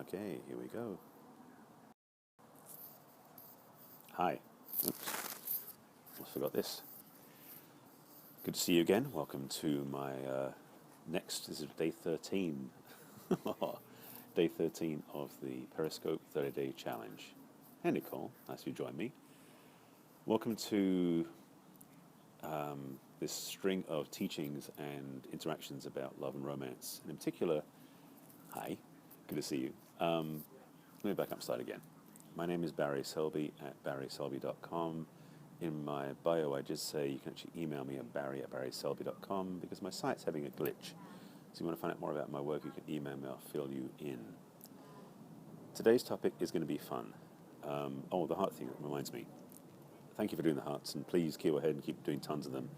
Okay, here we go. Hi. Oops, almost forgot this. Good to see you again. Welcome to my this is day 13. Day 13 of the Periscope 30-day challenge. Hey Nicole, nice you joined me. Welcome to this string of teachings and interactions about love and romance. And in particular, hi, good to see you. Let me back up slide again. My name is Barry Selby at barryselby.com. In my bio, I just say you can actually email me at barry@barryselby.com because my site's having a glitch. So if you want to find out more about my work, you can email me, I'll fill you in. Today's topic is going to be fun. The heart thing reminds me. Thank you for doing the hearts, and please keep ahead and keep doing tons of them.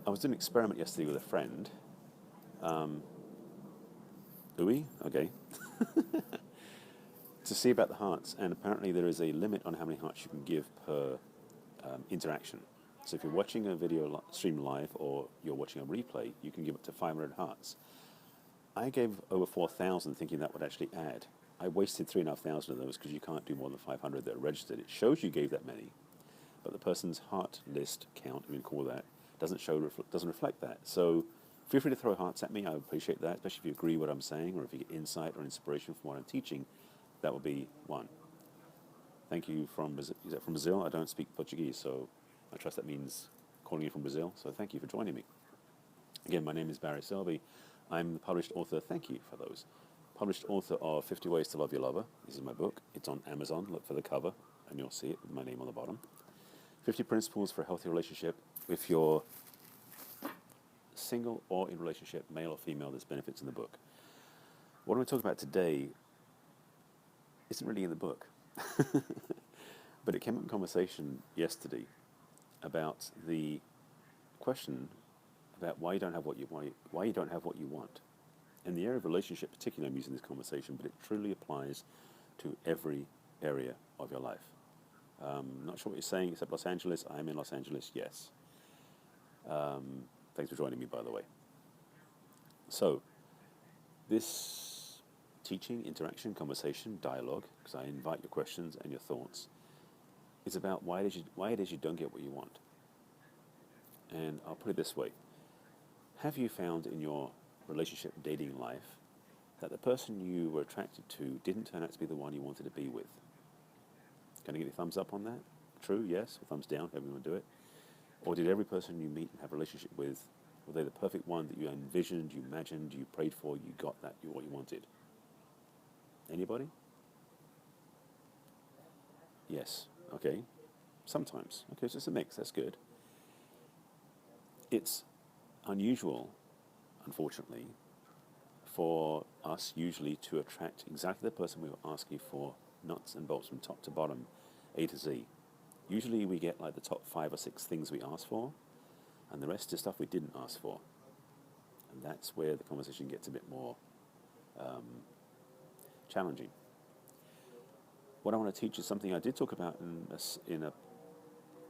I was doing an experiment yesterday with a friend. Okay. To see about the hearts, and apparently there is a limit on how many hearts you can give per interaction. So if you're watching a video stream live or you're watching a replay, you can give up to 500 hearts. I gave over 4,000 thinking that would actually add. I wasted 3,500 of those because you can't do more than 500 that are registered. It shows you gave that many, but the person's heart list count, we can call that, doesn't reflect that. So feel free to throw hearts at me. I would appreciate that, especially if you agree with what I'm saying or if you get insight or inspiration from what I'm teaching. That would be one. Thank you from Brazil. Is that from Brazil? I don't speak Portuguese, so I trust that means calling you from Brazil. So thank you for joining me. Again, my name is Barry Selby. I'm the published author, thank you for those, published author of 50 Ways to Love Your Lover. This is my book. It's on Amazon. Look for the cover, and you'll see it with my name on the bottom. 50 Principles for a Healthy Relationship. If you're single or in relationship, male or female, there's benefits in the book. What I'm going to talk about today isn't really in the book. But it came up in conversation yesterday about the question about why you don't have what you want. In the area of relationship particularly, I'm using this conversation, but it truly applies to every area of your life. Not sure what you're saying, except Los Angeles. I'm in Los Angeles, yes. Thanks for joining me, by the way. So, this teaching, interaction, conversation, dialogue, because I invite your questions and your thoughts, is about why it is you don't get what you want. And I'll put it this way. Have you found in your relationship dating life that the person you were attracted to didn't turn out to be the one you wanted to be with? Can I get a thumbs up on that? True, yes, or thumbs down, however you want to do it. Or did every person you meet and have a relationship with, were they the perfect one that you envisioned, you imagined, you prayed for, you got what you wanted? Anybody? Yes. Okay. Sometimes. Okay, so it's a mix. That's good. It's unusual, unfortunately, for us usually to attract exactly the person we were asking for, nuts and bolts from top to bottom, A to Z. Usually we get like the top 5 or 6 things we asked for, and the rest is stuff we didn't ask for. And that's where the conversation gets a bit more challenging. What I want to teach is something I did talk about in a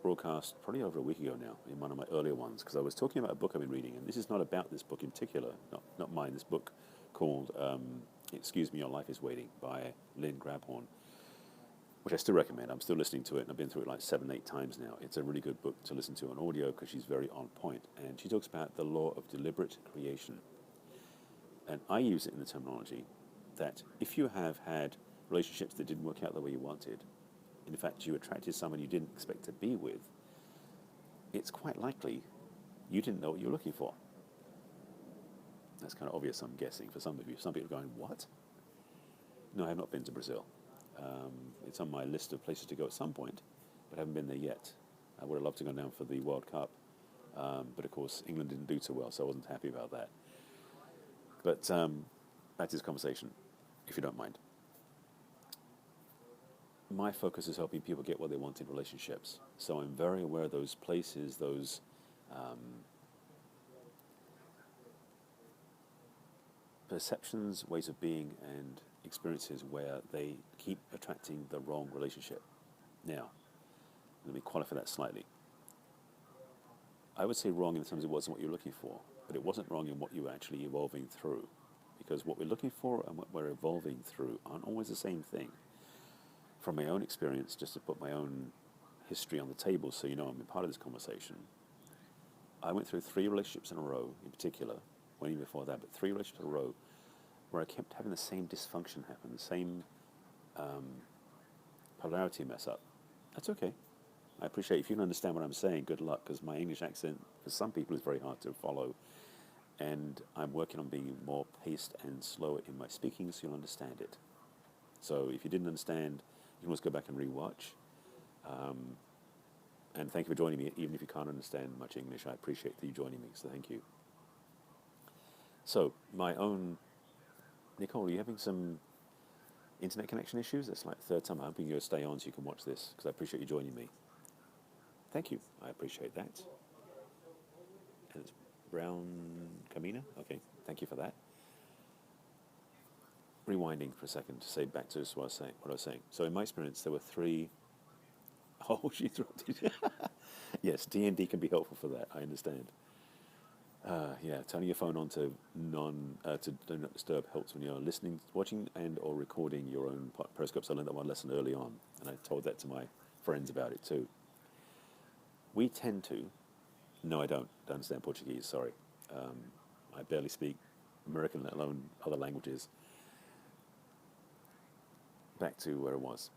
broadcast probably over a week ago now, in one of my earlier ones, because I was talking about a book I've been reading, and this is not about this book in particular, not mine, this book called Excuse Me, Your Life is Waiting by Lynn Grabhorn, which I still recommend. I'm still listening to it, and I've been through it like 7-8 times now. It's a really good book to listen to on audio because she's very on point, and she talks about the law of deliberate creation. And I use it in the terminology that if you have had relationships that didn't work out the way you wanted, in fact you attracted someone you didn't expect to be with, it's quite likely you didn't know what you were looking for. That's kind of obvious, I'm guessing, for some of you. Some people are going, what? No, I have not been to Brazil. It's on my list of places to go at some point, but I haven't been there yet. I would have loved to go down for the World Cup, but of course England didn't do so well, so I wasn't happy about that. But back to this conversation, if you don't mind. My focus is helping people get what they want in relationships. So I'm very aware of those places, those perceptions, ways of being, and experiences where they keep attracting the wrong relationship. Now, let me qualify that slightly. I would say wrong in terms of it wasn't what you're looking for, but it wasn't wrong in what you were actually evolving through. because what we're looking for and what we're evolving through aren't always the same thing. From my own experience, just to put my own history on the table so you know I'm a part of this conversation, I went through 3 relationships in a row, in particular, one even before that, but 3 relationships in a row where I kept having the same dysfunction happen, the same polarity mess up. That's okay. I appreciate if you don't understand what I'm saying, good luck, because my English accent for some people is very hard to follow, and I'm working on being more paced and slower in my speaking so you'll understand it. So if you didn't understand, you can always go back and rewatch. And thank you for joining me, even if you can't understand much English. I appreciate you joining me, so thank you. So, my own... Nicole, are you having some internet connection issues? That's like the 3rd time. I'm hoping you'll stay on so you can watch this, because I appreciate you joining me. Thank you. I appreciate that. And it's Brown Camina? Okay, thank you for that. Rewinding for a second to say back to what I was saying. So in my experience, there were 3... Oh, she interrupted. Yes, D&D can be helpful for that. I understand. Yeah, turning your phone on to do not disturb helps when you're listening, watching, and or recording your own periscopes. I learned that one lesson early on, and I told that to my friends about it too. We tend to... No, I don't understand Portuguese, sorry. I barely speak American, let alone other languages. Back to where I was.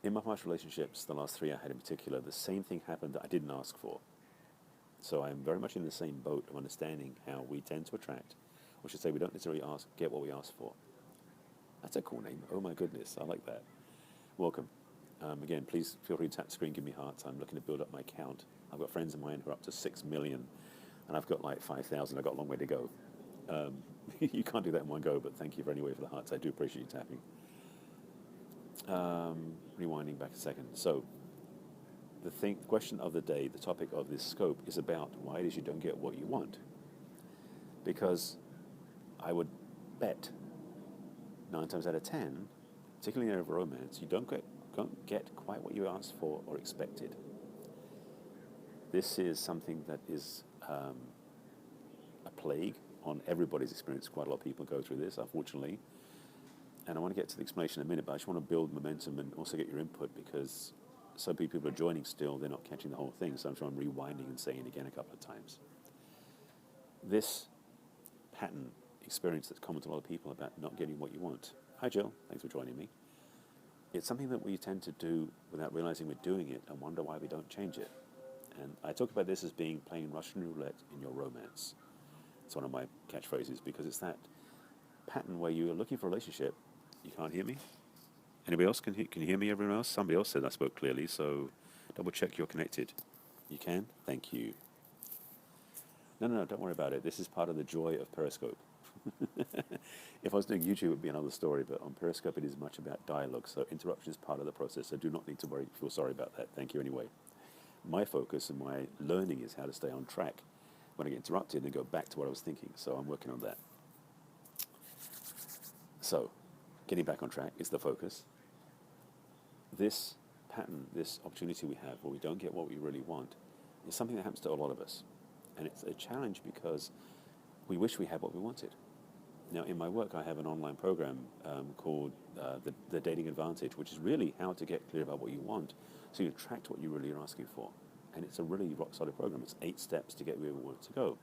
In my past relationships, the last 3 I had in particular, the same thing happened that I didn't ask for. So I'm very much in the same boat of understanding how we tend to attract, or should say we don't necessarily get what we ask for. That's a cool name. Oh my goodness, I like that. Welcome. Again, please feel free to tap the screen, give me hearts. I'm looking to build up my count. I've got friends of mine who are up to 6 million, and I've got like 5,000. I've got a long way to go. You can't do that in one go, but thank you anyway for the hearts. I do appreciate you tapping. Rewinding back a second. So, the question of the day, the topic of this scope is about why it is you don't get what you want. Because I would bet 9 times out of 10, particularly in a romance, you don't get quite what you asked for or expected. This is something that is a plague on everybody's experience. Quite a lot of people go through this, unfortunately. And I want to get to the explanation in a minute, but I just want to build momentum and also get your input, because so many people are joining still, they're not catching the whole thing, so I'm trying rewinding and saying it again a couple of times. This pattern experience that's common to a lot of people about not getting what you want. Hi Jill, thanks for joining me. It's something that we tend to do without realizing we're doing it and wonder why we don't change it. And I talk about this as being playing Russian roulette in your romance. It's one of my catchphrases, because it's that pattern where you're looking for a relationship. You can't hear me? Anybody else? Can you hear me, everyone else? Somebody else said I spoke clearly, so double check you're connected. You can? Thank you. No, don't worry about it. This is part of the joy of Periscope. If I was doing YouTube, it would be another story, but on Periscope it is much about dialogue, so interruption is part of the process, so do not need to feel sorry about that. Thank you anyway. My focus and my learning is how to stay on track when I get interrupted and go back to what I was thinking, so I'm working on that. So, getting back on track is the focus. This pattern, this opportunity we have where we don't get what we really want, is something that happens to a lot of us. And it's a challenge because we wish we had what we wanted. Now, in my work, I have an online program called the Dating Advantage, which is really how to get clear about what you want so you attract what you really are asking for. And it's a really rock-solid program. It's 8 steps to get where we want to go.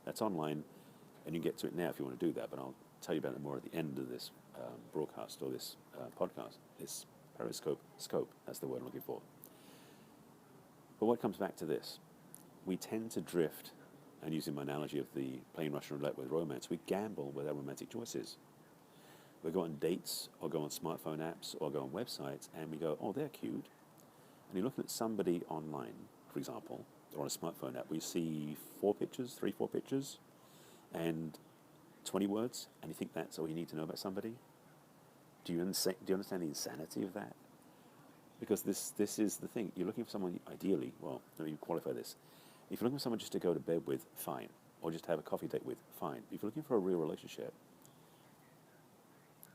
That's online, and you can get to it now if you want to do that, but I'll tell you about it more at the end of this broadcast or this podcast. This Periscope scope, that's the word I'm looking for. But what comes back to this? We tend to drift, and using my analogy of the playing Russian roulette with romance, we gamble with our romantic choices. We go on dates, or go on smartphone apps, or go on websites, and we go, oh, they're cute. And you're looking at somebody online, for example, or on a smartphone app, we see 4 pictures, 3-4 pictures, and 20 words, and you think that's all you need to know about somebody? Do you understand the insanity of that? Because this is the thing. You're looking for someone, ideally, well, let me qualify this. If you're looking for someone just to go to bed with, fine. Or just to have a coffee date with, fine. If you're looking for a real relationship,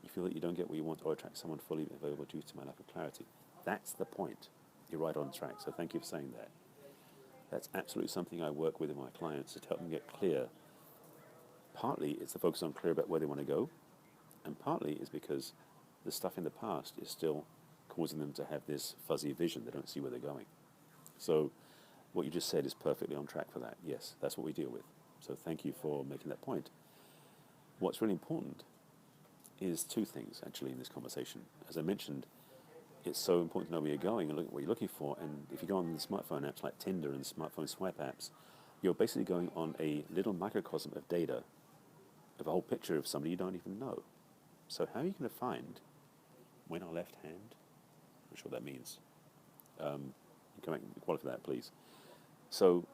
you feel that you don't get what you want or attract someone fully available due to my lack of clarity. That's the point. You're right on track, so thank you for saying that. That's absolutely something I work with my clients to help them get clear Partly it's the focus on clear about where they want to go, and partly is because the stuff in the past is still causing them to have this fuzzy vision. They don't see where they're going. So what you just said is perfectly on track for that. Yes, that's what we deal with. So thank you for making that point. What's really important is two things, actually, in this conversation. As I mentioned, it's so important to know where you're going and look at what you're looking for. And if you go on the smartphone apps like Tinder and smartphone swipe apps, you're basically going on a little microcosm of data, of a whole picture of somebody you don't even know. So how are you going to find when our left hand? I'm not sure what that means. You can qualify that, please. So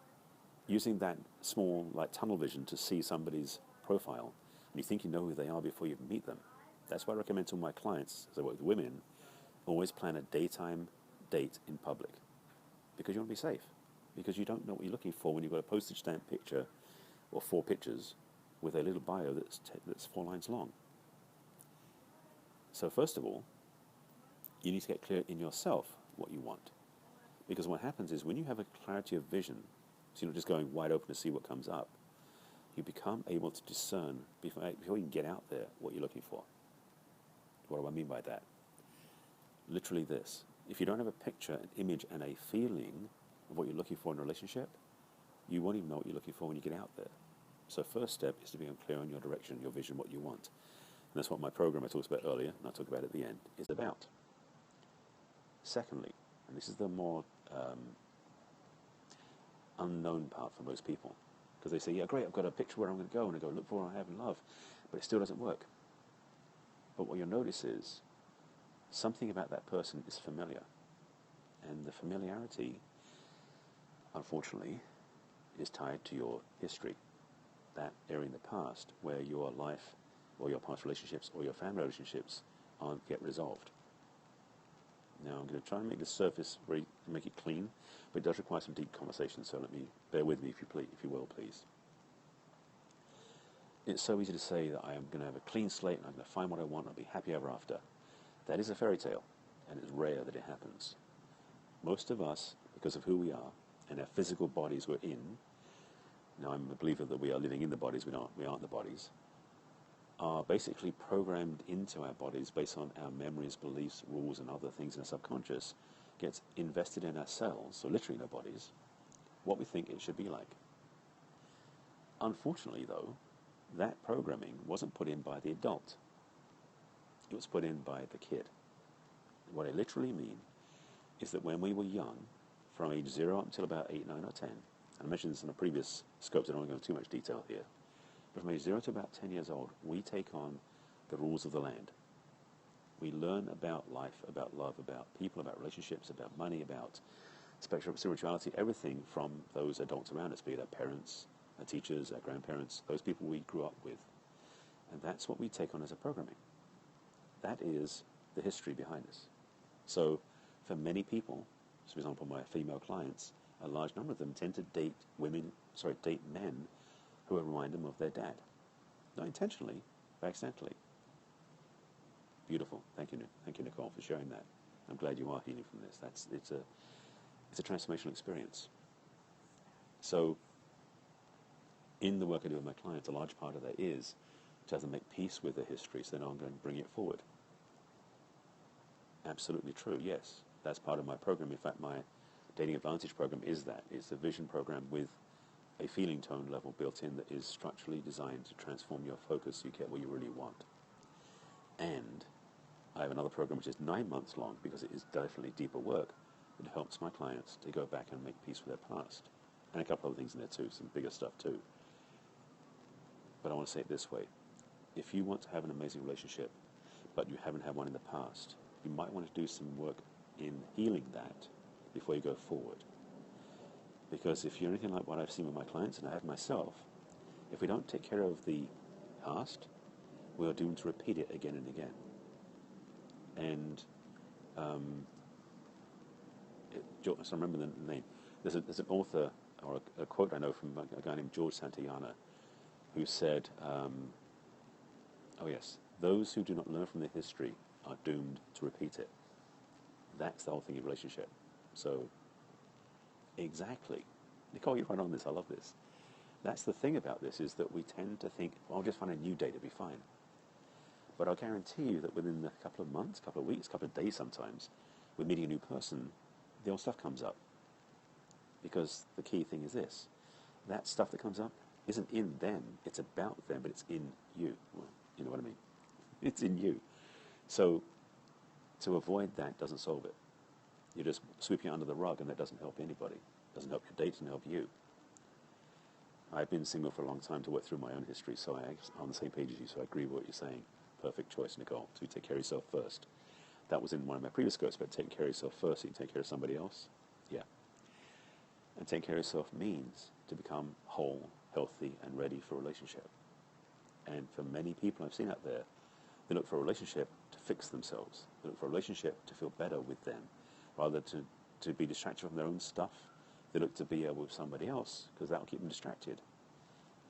using that small like tunnel vision to see somebody's profile, and you think you know who they are before you meet them. That's why I recommend to my clients, as I work with women, always plan a daytime date in public, because you want to be safe, because you don't know what you're looking for when you've got a postage stamp picture or 4 pictures with a little bio that's 4 lines long. So first of all, you need to get clear in yourself what you want, because what happens is when you have a clarity of vision, so you're not just going wide open to see what comes up, you become able to discern before you can get out there what you're looking for. What do I mean by that? Literally this. If you don't have a picture, an image, and a feeling of what you're looking for in a relationship, you won't even know what you're looking for when you get out there. So first step is to be clear on your direction, your vision, what you want. And that's what my program I talked about earlier, and I'll talk about at the end, is about. Secondly, and this is the more unknown part for most people, because they say, yeah, great, I've got a picture where I'm going to go, and I go look for what I have in love, but it still doesn't work. But what you'll notice is something about that person is familiar, and the familiarity, unfortunately, is tied to your history, that area in the past where your life or your past relationships or your family relationships aren't yet resolved. Now I'm going to try and make the surface make it clean, but it does require some deep conversation, so bear with me if you will, please. It's so easy to say that I am going to have a clean slate and I'm going to find what I want and I'll be happy ever after. That is a fairy tale, and it's rare that it happens. Most of us, because of who we are and our physical bodies we're in, now I'm a believer that we are living in the bodies, we aren't the bodies, are basically programmed into our bodies based on our memories, beliefs, rules, and other things in our subconscious, gets invested in our cells, so literally in our bodies, what we think it should be like. Unfortunately, though, that programming wasn't put in by the adult. It was put in by the kid. What I literally mean is that when we were young, from age 0 up until about 8, 9, or 10, and I mentioned this in a previous scope, so I don't want to go into too much detail here, but from age 0 to about 10 years old, we take on the rules of the land. We learn about life, about love, about people, about relationships, about money, about spirituality, everything from those adults around us, be it our parents, our teachers, our grandparents, those people we grew up with. And that's what we take on as a programming. That is the history behind us. So for many people, for example, my female clients, a large number of them tend to date men who remind them of their dad. Not intentionally, but accidentally. Beautiful. Thank you, Nicole, for sharing that. I'm glad you are healing from this. It's a transformational experience. So in the work I do with my clients, a large part of that is to have them make peace with their history so they know I'm going to bring it forward. Absolutely true, yes. That's part of my program. In fact, my Dating Advantage program is that. It's a vision program with a feeling tone level built in that is structurally designed to transform your focus so you get what you really want. And I have another program which is 9 months long, because it is definitely deeper work that helps my clients to go back and make peace with their past. And a couple of other things in there too, some bigger stuff too. But I want to say it this way. If you want to have an amazing relationship, but you haven't had one in the past, you might want to do some work in healing that before you go forward. Because if you're anything like what I've seen with my clients, and I have myself, if we don't take care of the past, we are doomed to repeat it again and again. And so I remember the name. There's an author, or a quote I know from a guy named George Santayana, who said, those who do not learn from their history are doomed to repeat it. That's the whole thing in relationship. So, exactly. Nicole, you're right on this. I love this. That's the thing about this, is that we tend to think, well, I'll just find a new date, it'll be fine. But I'll guarantee you that within a couple of months, couple of weeks, couple of days sometimes, with meeting a new person, the old stuff comes up. Because the key thing is this: that stuff that comes up isn't in them, it's about them, but it's in you. Well, you know what I mean? It's in you. So to avoid that doesn't solve it. You're just sweeping it under the rug, and that doesn't help anybody. It doesn't help your date, doesn't help you. I've been single for a long time to work through my own history, so I'm on the same page as you, so I agree with what you're saying. Perfect choice, Nicole, to take care of yourself first. That was in one of my previous quotes about taking care of yourself first so you can take care of somebody else. Yeah. And taking care of yourself means to become whole, healthy, and ready for a relationship. And for many people I've seen out there, they look for a relationship to fix themselves. They look for a relationship to feel better with them, rather to be distracted from their own stuff. They look to be with somebody else because that will keep them distracted.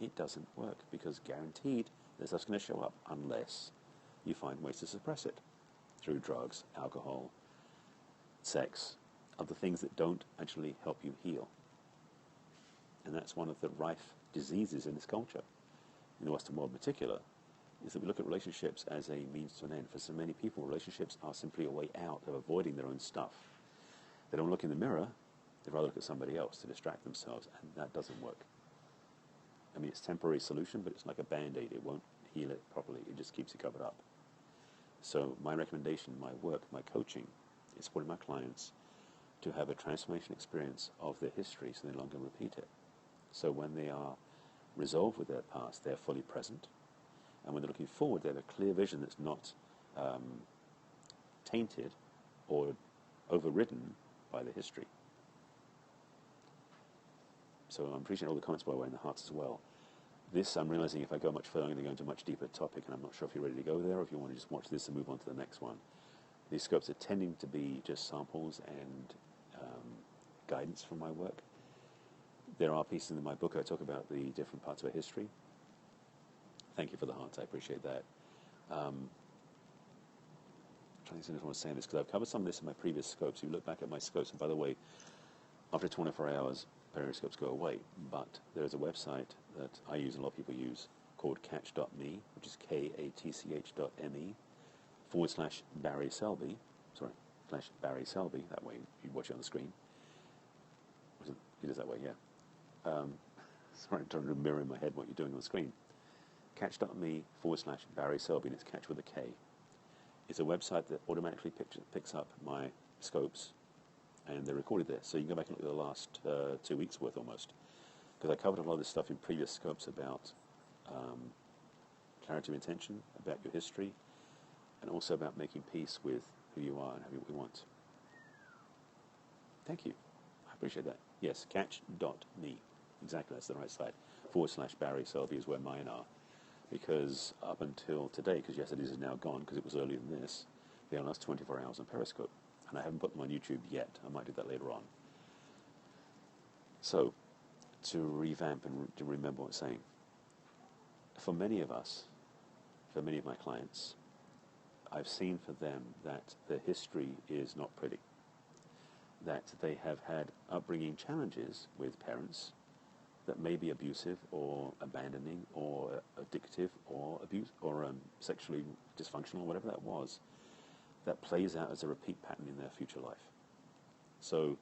It doesn't work, because guaranteed there's stuff's going to show up unless you find ways to suppress it through drugs, alcohol, sex, other things that don't actually help you heal. And that's one of the rife diseases in this culture, in the Western world in particular, is that we look at relationships as a means to an end. For so many people, relationships are simply a way out of avoiding their own stuff. They don't look in the mirror, they'd rather look at somebody else to distract themselves, and that doesn't work. I mean, it's a temporary solution, but it's like a Band-Aid. It won't heal it properly. It just keeps it covered up. So my recommendation, my work, my coaching is supporting my clients to have a transformation experience of their history so they no longer repeat it. So when they are resolved with their past, they're fully present. And when they're looking forward, they have a clear vision that's not tainted or overridden by the history. So I'm appreciating all the comments, by the way, in the hearts as well. This, I'm realizing if I go much further, I'm going to go into a much deeper topic, and I'm not sure if you're ready to go there, or if you want to just watch this and move on to the next one. These scopes are tending to be just samples and guidance from my work. There are pieces in my book I talk about the different parts of our history. Thank you for the hearts, I appreciate that. I'm trying to think if I want to say this, because I've covered some of this in my previous scopes. You look back at my scopes, and by the way, after 24 hours, periscopes go away, but there is a website that I use and a lot of people use called catch.me, which is katch.me/Barry Selby, /Barry Selby, that way you watch it on the screen. It is that way, yeah. Sorry, I'm trying to mirror in my head what you're doing on the screen. Catch.me/Barry Selby, and it's catch with a K. It's a website that automatically picks up my scopes, and they're recorded there. So you can go back and look at the last 2 weeks worth almost. Because I covered a lot of this stuff in previous scopes about clarity of intention, about your history, and also about making peace with who you are and having what we want. Thank you. I appreciate that. Yes, catch.me. Exactly, that's the right side. /Barry Selby is where mine are. Because up until today, because yes, it is now gone because it was earlier than this, they only last 24 hours on Periscope. And I haven't put them on YouTube yet. I might do that later on. So, to revamp and to remember what I'm saying, for many of us, for many of my clients, I've seen for them that their history is not pretty. That they have had upbringing challenges with parents that may be abusive or abandoning or addictive or sexually dysfunctional, whatever that was, that plays out as a repeat pattern in their future life. So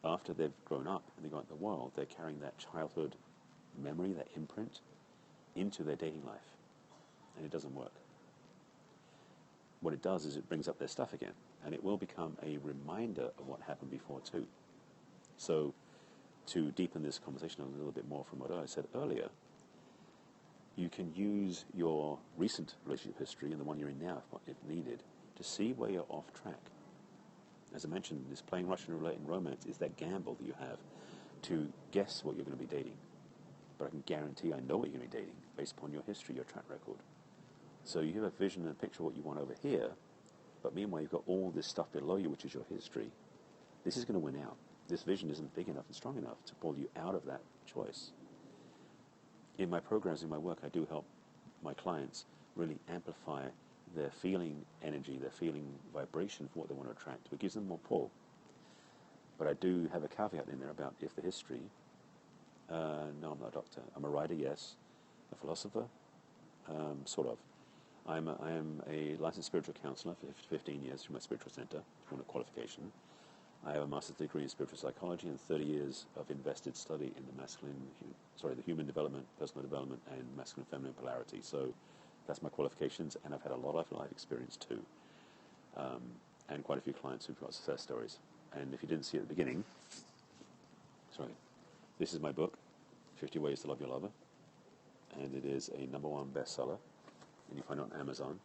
after they've grown up and they go out in the world, they're carrying that childhood memory, that imprint, into their dating life. And it doesn't work. What it does is it brings up their stuff again, and it will become a reminder of what happened before too. So to deepen this conversation a little bit more from what I said earlier, you can use your recent relationship history and the one you're in now, if needed, to see where you're off track. As I mentioned, this playing Russian roulette in romance is that gamble that you have to guess what you're going to be dating. But I can guarantee I know what you're going to be dating based upon your history, your track record. So you have a vision and a picture of what you want over here, but meanwhile you've got all this stuff below you, which is your history. This is going to win out. This vision isn't big enough and strong enough to pull you out of that choice. In my programs, in my work, I do help my clients really amplify their feeling energy, their feeling vibration for what they want to attract. It gives them more pull. But I do have a caveat in there about if the history No, I'm not a doctor. I'm a writer, yes. A philosopher, sort of. I am a licensed spiritual counselor for 15 years through my spiritual center, one qualification. I have a master's degree in spiritual psychology and 30 years of invested study in the human development, personal development, and masculine-feminine polarity. So that's my qualifications, and I've had a lot of life experience too, and quite a few clients who've got success stories. And if you didn't see at the beginning, this is my book, 50 Ways to Love Your Lover, and it is a #1 bestseller, and you find it on Amazon.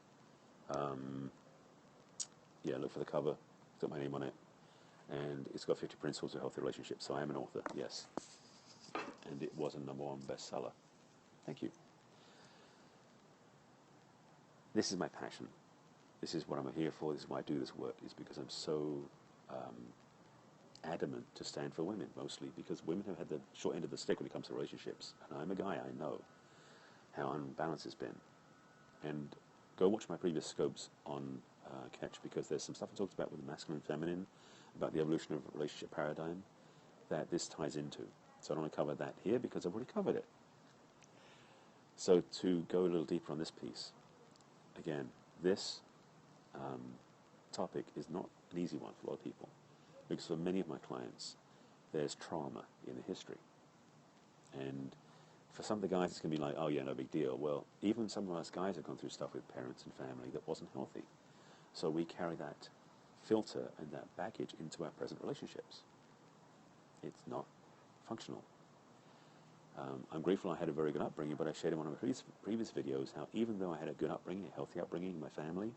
Look for the cover. It's got my name on it. And it's got 50 Principles of Healthy Relationships, so I am an author, yes. And it was a #1 bestseller. Thank you. This is my passion. This is what I'm here for. This is why I do this work, is because I'm so adamant to stand for women, mostly because women have had the short end of the stick when it comes to relationships. And I'm a guy, I know how unbalanced it's been. And go watch my previous scopes on Catch, because there's some stuff I talked about with the masculine and feminine, about the evolution of relationship paradigm, that this ties into. So I don't want to cover that here because I've already covered it. So to go a little deeper on this piece, again, this topic is not an easy one for a lot of people, because for many of my clients, there's trauma in the history. And for some of the guys, it's going to be like, oh yeah, no big deal. Well, even some of us guys have gone through stuff with parents and family that wasn't healthy. So we carry that filter and that baggage into our present relationships. It's not functional. I'm grateful I had a very good upbringing, but I shared in one of my previous videos how even though I had a good upbringing, a healthy upbringing in my family,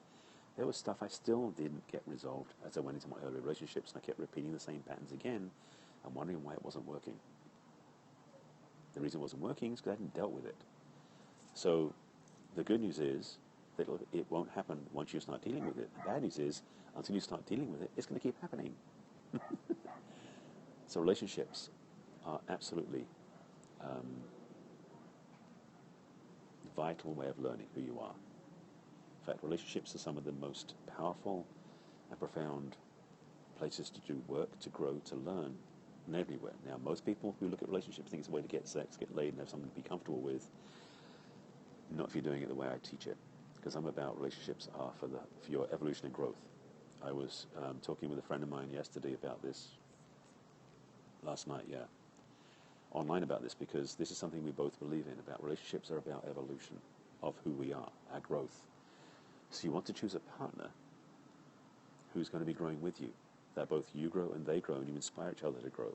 there was stuff I still didn't get resolved as I went into my early relationships, and I kept repeating the same patterns again and wondering why it wasn't working. The reason it wasn't working is because I hadn't dealt with it. So the good news is that it won't happen once you start dealing with it. The bad news is, until you start dealing with it, it's going to keep happening. So relationships are absolutely vital way of learning who you are. In fact, relationships are some of the most powerful and profound places to do work, to grow, to learn, and everywhere. Now, most people who look at relationships think it's a way to get sex, get laid, and have something to be comfortable with. Not if you're doing it the way I teach it, because I'm about relationships are for your evolution and growth. I was talking with a friend of mine yesterday about this, last night, online about this, because this is something we both believe in, about relationships are about evolution of who we are, our growth. So you want to choose a partner who's going to be growing with you, that both you grow and they grow, and you inspire each other to grow.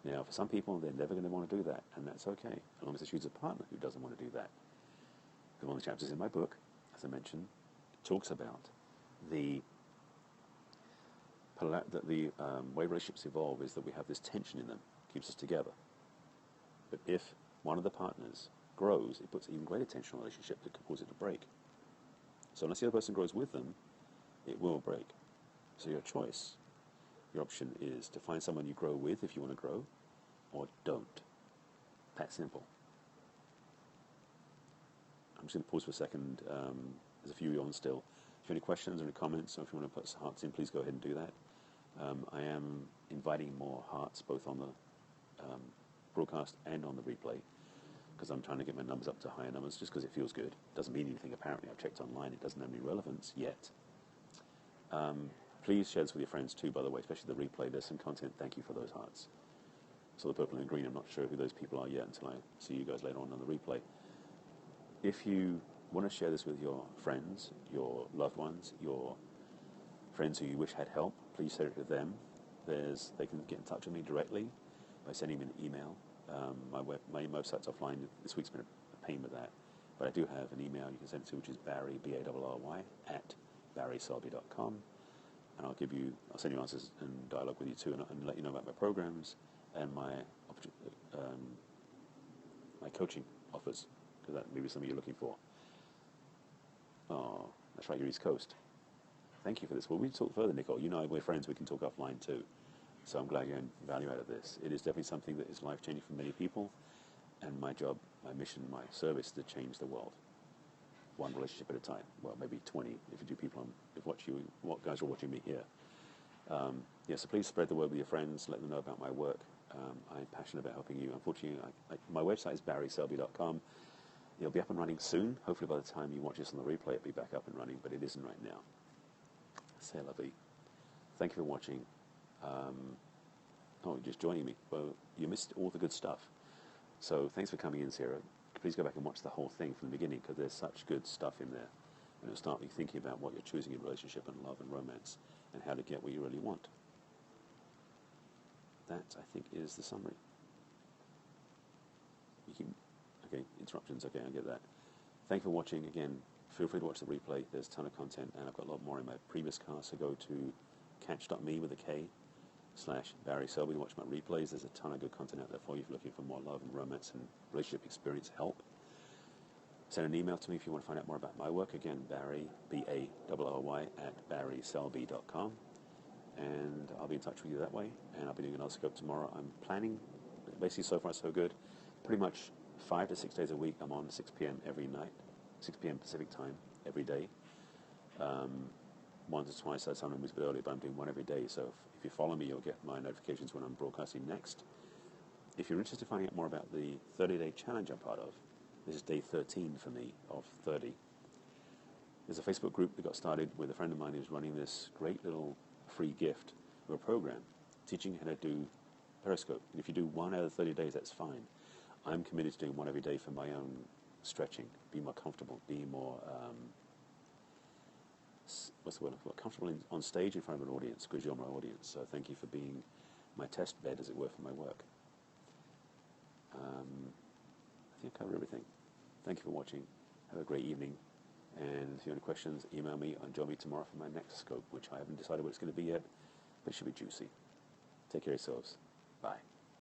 Now, for some people, they're never going to want to do that, and that's okay, as long as they choose a partner who doesn't want to do that. Because one of the chapters in my book, as I mentioned, talks about the way relationships evolve is that we have this tension in them, keeps us together. But if one of the partners grows, it puts even greater tension on the relationship that could cause it to break. So unless the other person grows with them, it will break. So your choice, your option is to find someone you grow with if you want to grow, or don't. That simple. I'm just going to pause for a second. There's a few on still. If you have any questions or any comments, or if you want to put hearts in, please go ahead and do that. I am inviting more hearts, both on the broadcast and on the replay, because I'm trying to get my numbers up to higher numbers, just because it feels good. It doesn't mean anything, apparently. I've checked online. It doesn't have any relevance yet. Please share this with your friends too, by the way, especially the replay. There's some content. Thank you for those hearts. So the purple and green, I'm not sure who those people are yet until I see you guys later on the replay. If you want to share this with your friends, your loved ones, your friends who you wish had help, please share it with them. They can get in touch with me directly by sending me an email. My website's offline. This week's been a pain with that. But I do have an email you can send it to, which is Barry, B-A-R-R-Y, at barryselby.com. And I'll send you answers and dialogue with you too, and let you know about my programs and my coaching offers, because that may be something you're looking for. Oh, that's right, you're East Coast. Thank you for this. Well, we talk further, Nicole. You know we're friends. We can talk offline too. So I'm glad you're getting value out of this. It is definitely something that is life-changing for many people. And my job, my mission, my service is to change the world, one relationship at a time. Well, maybe 20 if you do people what guys are watching me here. So please spread the word with your friends. Let them know about my work. I'm passionate about helping you. Unfortunately, my website is barryselby.com. It'll be up and running soon. Hopefully by the time you watch this on the replay, it'll be back up and running, but it isn't right now. C'est la vie. Thank you for watching. Oh, just joining me. Well, you missed all the good stuff. So thanks for coming in, Sarah. Please go back and watch the whole thing from the beginning, because there's such good stuff in there. And it'll start you thinking about what you're choosing in relationship and love and romance, and how to get what you really want. That, I think, is the summary. Okay, interruptions, okay, I get that. Thank you for watching. Again, feel free to watch the replay. There's a ton of content, and I've got a lot more in my previous cast, so go to catch.me with a K/Barry Selby to watch my replays. There's a ton of good content out there for you if you're looking for more love and romance and relationship experience help. Send an email to me if you want to find out more about my work. Again, Barry, B-A-R-R-Y, @barryselby.com. And I'll be in touch with you that way. And I'll be doing another scope tomorrow. I'm planning, basically so far so good, pretty much 5 to 6 days a week. I'm on 6 p.m. every night, 6 p.m. Pacific time every day. Once or twice, sometimes a bit early, but I'm doing one every day. So if you follow me, you'll get my notifications when I'm broadcasting next. If you're interested in finding out more about the 30-day challenge I'm part of, this is day 13 for me of 30. There's a Facebook group that got started with a friend of mine who's running this great little free gift of a program teaching how to do Periscope. And if you do one out of 30 days, that's fine. I'm committed to doing one every day for my own stretching, be more comfortable, be more, comfortable on stage in front of an audience, because you're my audience. So thank you for being my test bed, as it were, for my work. I think I covered everything. Thank you for watching. Have a great evening. And if you have any questions, email me and join me tomorrow for my next scope, which I haven't decided what it's going to be yet, but it should be juicy. Take care of yourselves. Bye.